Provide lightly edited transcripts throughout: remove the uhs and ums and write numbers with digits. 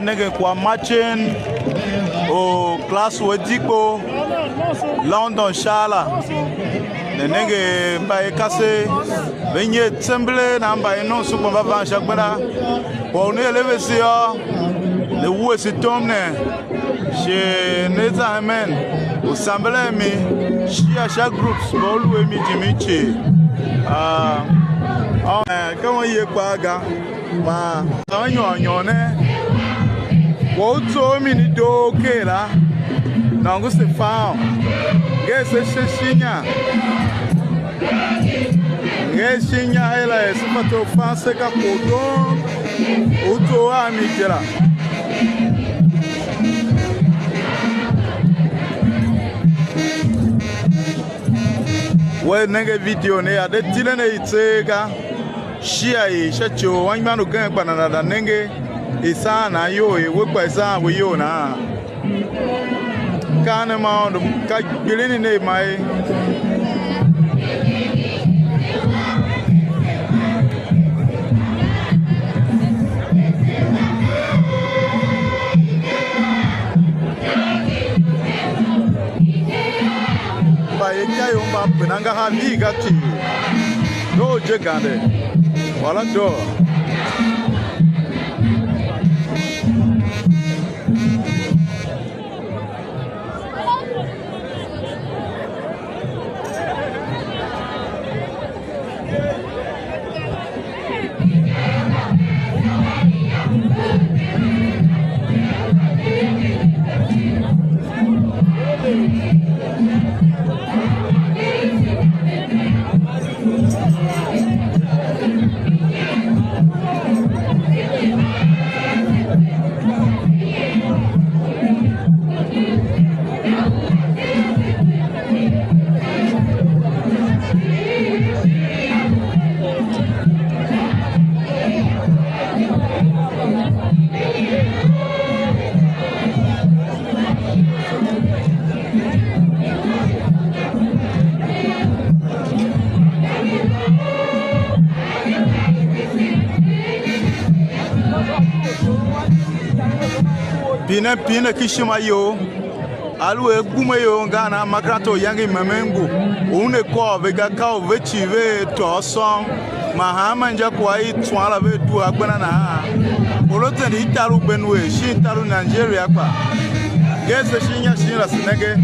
Nege kwa matching au classe Adikpo London Shala nege mba ekase benye temble na mba eno suko baba shakbara pour nous élever sur le où c'est tomné chez Neza Amen au semblé mi share groups bolu we mi jimiche kama ye kwagh ma onyo ne wo to mi ni do kera na ngusi fao gese shishinya ngeshinya ela esipato fanse ka kodo uto amijera we nenge video ne ade tilene itega shia yi shacho wanmanu kan panana da nenge isana yo e we kwa isa we yo na kana ma ndo ka bilini ne mai Kayo mapinanga hamiga ti no jegande wala do Pina kishima yo alu egume yo ngana makrato yangi mamengu une ko vega ka vechive to son mahama nja kwa itwala ve tu agbana na olote ni itaru benue shi taru Nigeria kwa gese shinya shira sinege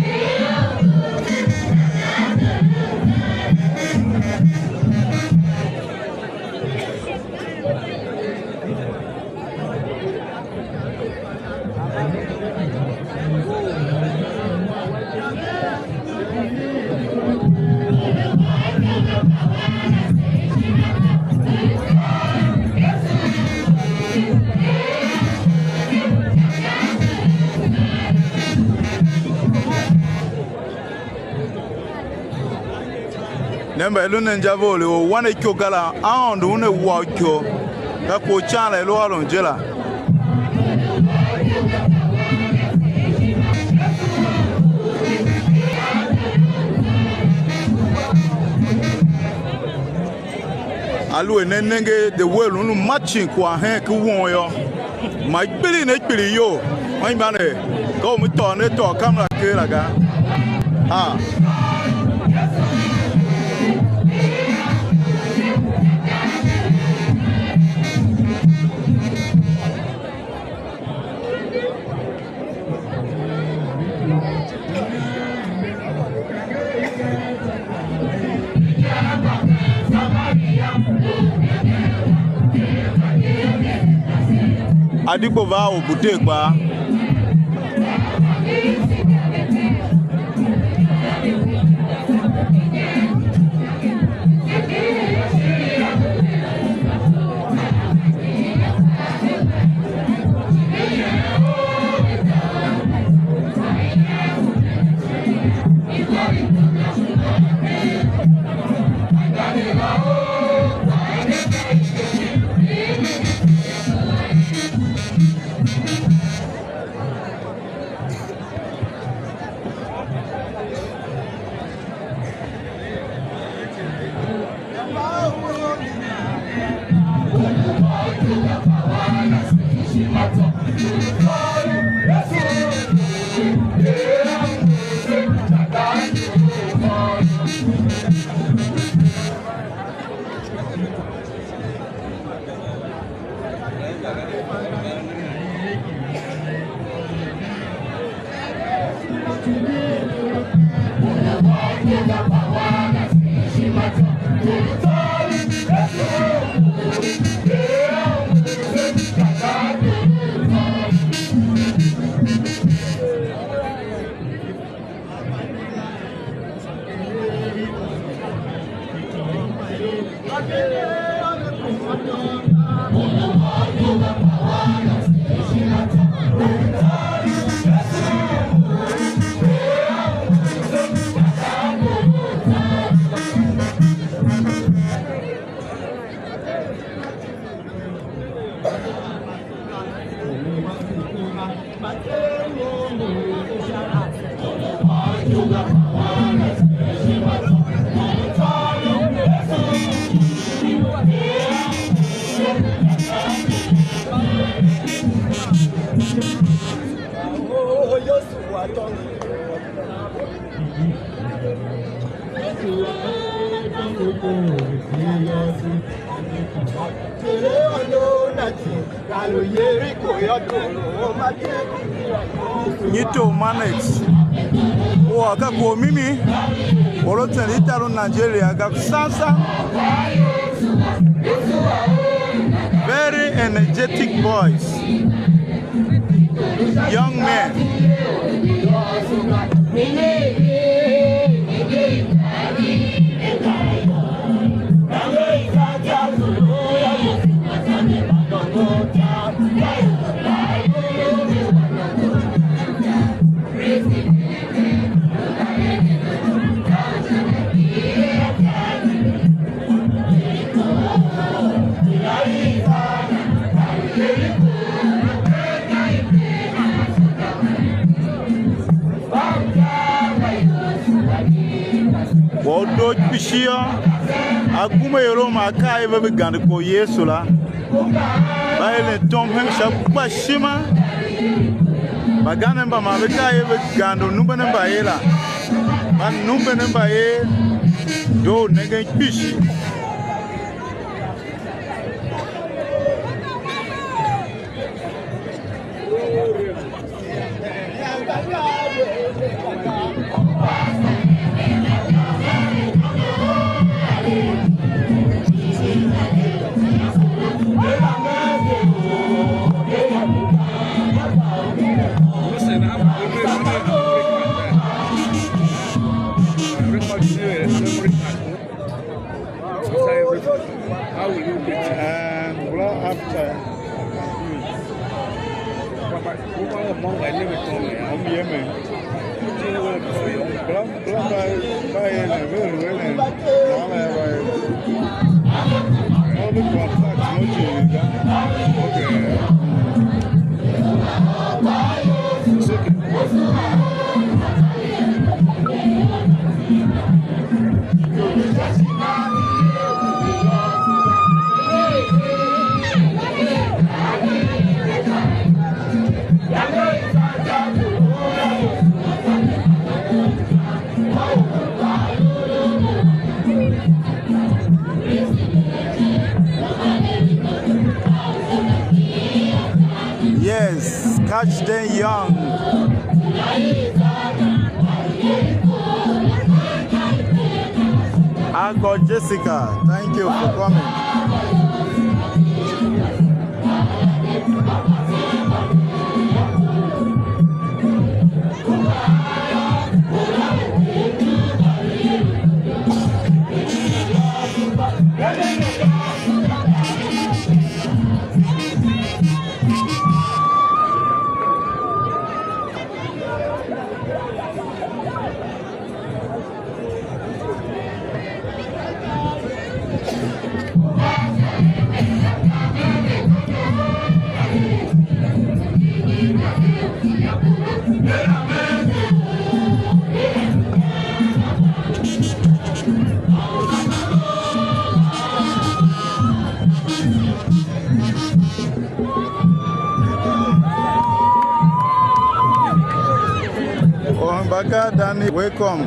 Nemba elune njavole o wane kyo gala aondu une wakyo ka ko chala elo alon jela alu enenge the well unu matching kwa hen ku won yo ma gbiri ne gbiri yo wan ba ne ko mu to ne to camera ke laga Adikpo va au bute kwa Thematic. Oh, aka ko mimi. Olo tani taro Nigeria ga sasa. Very energetic boys. Young men. Wodo bishia aguma yoro makai bebe gande ko Yesu la baile tom hem shakba shima bagane mba mabeka yebe gando numbene mba yela ban numbene mba ye do nege bishi Yes, catch them young. I got Jessica. Thank you for coming. Baka Danny, welcome.